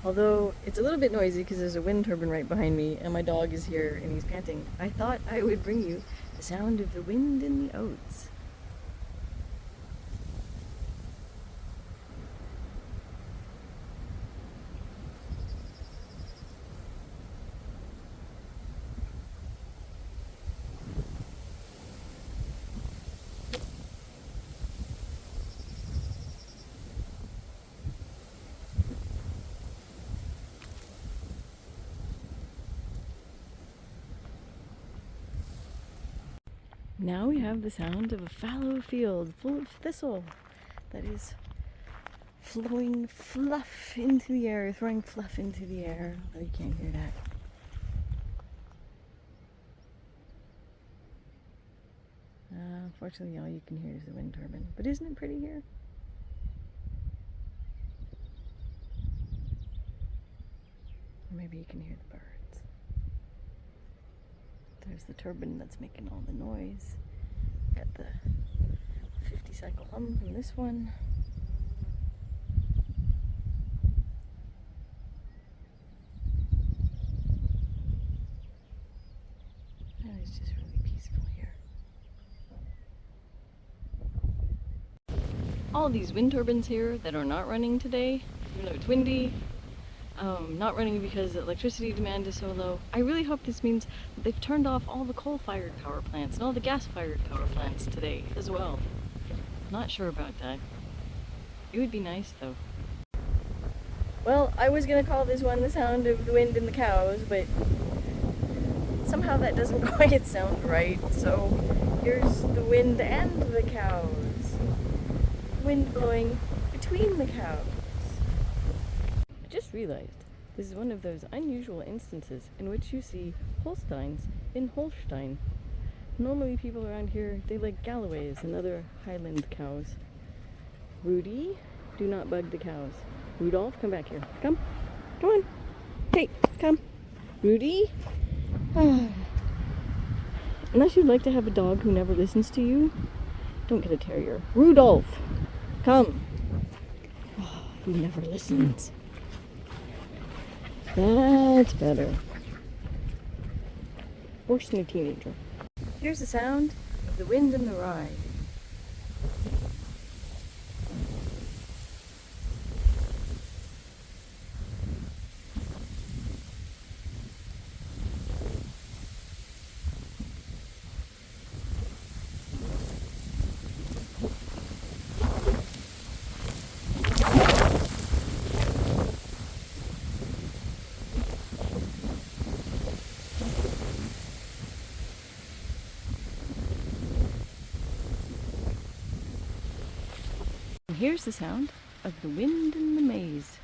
Although it's a little bit noisy because there's a wind turbine right behind me and my dog is here and he's panting. I thought I would bring you the sound of the wind in the oats. Now we have the sound of a fallow field full of thistle that is flowing fluff into the air, throwing fluff into the air. Oh, you can't hear that. Unfortunately, all you can hear is the wind turbine. But isn't it pretty here? Or maybe you can hear the birds. There's the turbine that's making all the noise. Got the 50 cycle hum from this one. And it's just really peaceful here. All these wind turbines here that are not running today, even though it's windy, not running because the electricity demand is so low. I really hope this means that they've turned off all the coal-fired power plants and all the gas-fired power plants today as well. Not sure about that. It would be nice though. Well, I was gonna call this one the sound of the wind and the cows, but somehow that doesn't quite sound right. So here's the wind and the cows. Wind blowing between the cows. I just realized this is one of those unusual instances in which you see Holsteins in Holstein. Normally people around here, they like Galloways and other Highland cows. Rudy, do not bug the cows. Rudolph, come back here. Come. Come on. Hey, come. Rudy. Unless you'd like to have a dog who never listens to you, don't get a terrier. Rudolph, come. Oh, he never listens. That's better. Worse than a teenager. Here's the sound of the wind and the ride. Here's the sound of the wind in the maize,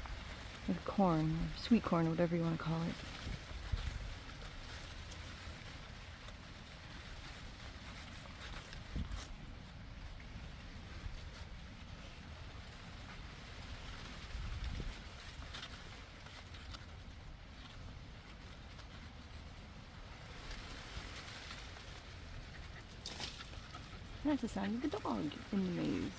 or corn, or sweet corn, or whatever you want to call it. That's the sound of the dog in the maze.